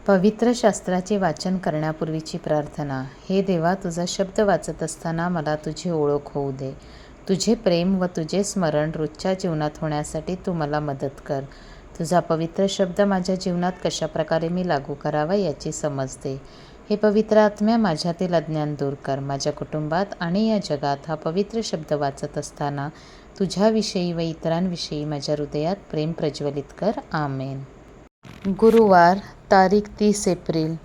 पवित्र शास्त्राचे वाचन करण्यापूर्वीची प्रार्थना. हे देवा, तुझा शब्द वाचत असताना मला तुझी ओळख होऊ दे. तुझे प्रेम व तुझे स्मरण रोजच्या जीवनात होण्यासाठी तू मला मदत कर. तुझा पवित्र शब्द माझ्या जीवनात कशाप्रकारे मी लागू करावा याची समज दे. हे पवित्र आत्म्या, माझ्यातील अज्ञान दूर कर. माझ्या कुटुंबात आणि या जगात हा पवित्र शब्द वाचत असताना तुझ्याविषयी व इतरांविषयी माझ्या हृदयात प्रेम प्रज्वलित कर. आमेन. गुरुवार, तारीख 30 एप्रिल.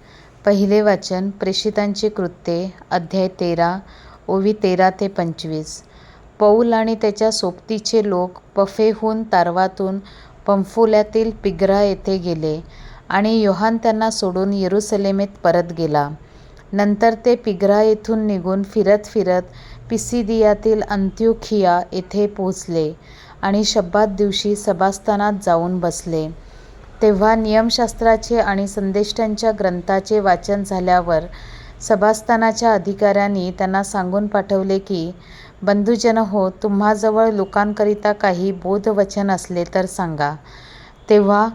पहिले वाचन प्रेषितांची कृत्ये, अध्याय 13, ओवी 13 ते 25. पौल आणि त्याच्या सोबतीचे लोक पफेहून तारवातून पंफुल्यातील पिग्रा येथे गेले आणि योहान त्यांना सोडून येरुसलेमेत परत गेला. नंतर ते पिग्रा येथून निघून फिरत फिरत पिसिदियातील अंत्योखिया येथे पोहोचले आणि शब्बात दिवशी सभास्थानात जाऊन बसले. तेव्हा नियमशास्त्राचे आणि संदेष्टांच्या ग्रंथाचे वाचन झाल्यावर सभास्थानाच्या अधिकाऱ्यांनी त्यांना सांगून पाठवले की, बंधुजन हो, तुम्हाजवळ लोकांकरिता काही बोधवचन असले तर सांगा. तेव्हा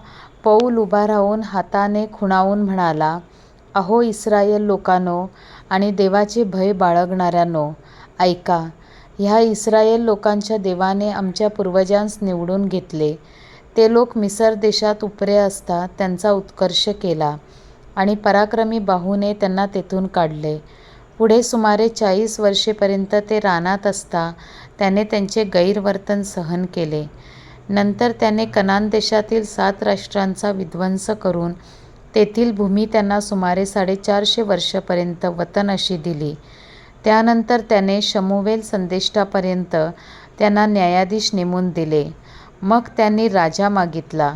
पौल उभा राहून हाताने खुणावून म्हणाला, अहो इस्रायल लोकांनो आणि देवाचे भय बाळगणाऱ्यांनो, ऐका. ह्या इस्रायल लोकांच्या देवाने आमच्या पूर्वजांस निवडून घेतले. ते लोक मिसर देशात उपरे असता त्यांचा उत्कर्ष केला आणि पराक्रमी बाहूने त्यांना तेथून काढले. पुढे सुमारे 40 वर्षेपर्यंत ते रानात असता त्याने त्यांचे गैरवर्तन सहन केले. नंतर त्याने कनान देशातील 7 राष्ट्रांचा विध्वंस करून तेथील भूमी त्यांना सुमारे 450 वर्षापर्यंत वतन अशी दिली. त्यानंतर त्याने शमूवेल संदेष्टापर्यंत त्यांना न्यायाधीश नेमून दिले. मग त्यांनी राजा मागितला.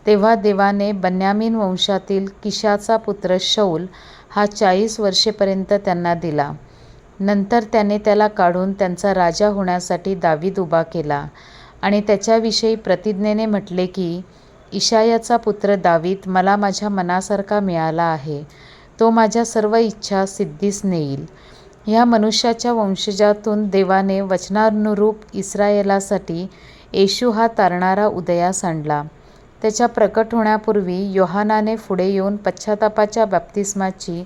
तेव्हा देवाने बन्यामीन वंशातील किशाचा पुत्र शौल हा 40 वर्षेपर्यंत त्यांना दिला. नंतर त्याने त्याला काढून त्यांचा राजा होण्यासाठी दावीद उभा केला आणि त्याच्याविषयी प्रतिज्ञेने म्हटले की, इशायाचा पुत्र दावीद मला माझ्या मनासारखा मिळाला आहे. तो माझ्या सर्व इच्छा सिद्धीस नेईल. ह्या मनुष्याच्या वंशजातून देवाने वचनानुरूप इस्रायेलासाठी येशू हा तारणारा उदयास आणला. त्याच्या प्रकट होण्यापूर्वी योहानाने पुढे येऊन पश्चातापाच्या बप्तिस्माची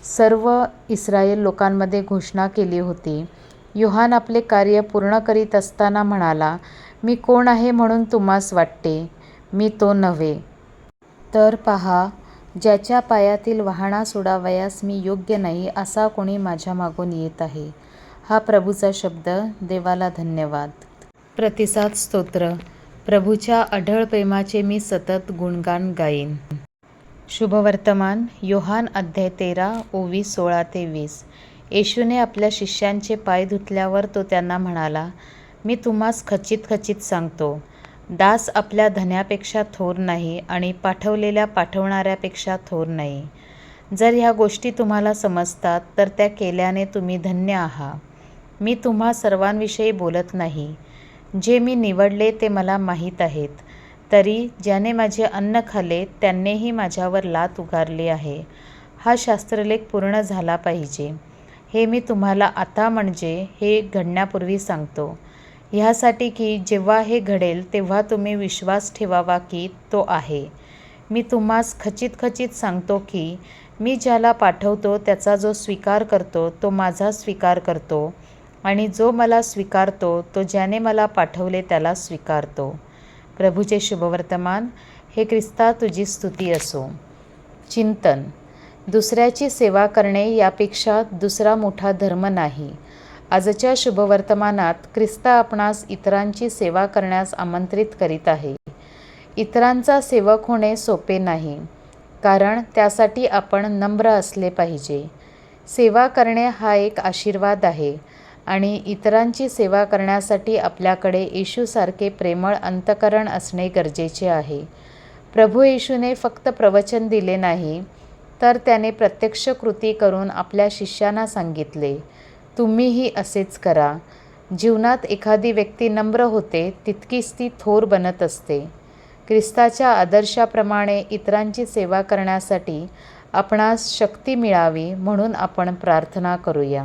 सर्व इस्रायल लोकांमध्ये घोषणा केली होती. योहान आपले कार्य पूर्ण करीत असताना म्हणाला, मी कोण आहे म्हणून तुम्हास वाटते? मी तो नव्हे. तर पहा, ज्याच्या पायातील वहाणा सोडावयास मी योग्य नाही असा कोणी माझ्या मागून येत आहे. हा प्रभूचा शब्द. देवाला धन्यवाद. प्रतिसाद स्तोत्र. प्रभूच्या अढळ प्रेमाचे मी सतत गुणगान गाईन. शुभवर्तमान. योहान अध्याय 13, ओवी 16 ते 20. येशूने आपल्या शिष्यांचे पाय धुतल्यावर तो त्यांना म्हणाला, मी तुम्हास खचित खचित सांगतो, दास आपल्या धन्यापेक्षा थोर नाही आणि पाठवलेल्या पाठवणाऱ्यापेक्षा थोर नाही. जर ह्या गोष्टी तुम्हाला समजतात तर त्या केल्याने तुम्ही धन्य आहात. मी तुम्हा सर्वांविषयी बोलत नाही. जे मी निवडले ते मला माहीत आहेत. तरी ज्याने माझे अन्न खाल्ले त्यानेही माझ्यावर लाथ उगारली आहे. हा शास्त्रलेख पूर्ण झाला पाहिजे. हे मी तुम्हाला आता म्हणजे हे घडण्यापूर्वी सांगतो, ह्यासाठी की जेव्हा हे घडेल तेव्हा तुम्ही विश्वास ठेवावा की तो आहे. मी तुम्हास खचित खचित सांगतो की मी ज्याला पाठवतो त्याचा जो स्वीकार करतो तो माझा स्वीकार करतो आणि जो मला स्वीकारतो तो ज्याने मला पाठवले त्याला स्वीकारतो. प्रभूचे शुभवर्तमान. हे ख्रिस्ता, तुझी स्तुती असो. चिंतन. दुसऱ्याची सेवा करणे यापेक्षा दुसरा मोठा धर्म नाही. आजच्या शुभवर्तमानात ख्रिस्त आपणास इतरांची सेवा करण्यास आमंत्रित करीत आहे. इतरांचा सेवक होणे सोपे नाही, कारण त्यासाठी आपण नम्र असले पाहिजे. सेवा करणे हा एक आशीर्वाद आहे आणि इतरांची सेवा करण्यासाठी आपल्याकडे येशूसारखे प्रेमळ अंतःकरण असणे गरजेचे आहे. प्रभू येशूने फक्त प्रवचन दिले नाही, तर त्याने प्रत्यक्ष कृती करून आपल्या शिष्यांना सांगितले, तुम्हीही असेच करा. जीवनात एखादी व्यक्ती नम्र होते तितकीच ती थोर बनत असते. ख्रिस्ताच्या आदर्शाप्रमाणे इतरांची सेवा करण्यासाठी आपणास शक्ती मिळावी म्हणून आपण प्रार्थना करूया.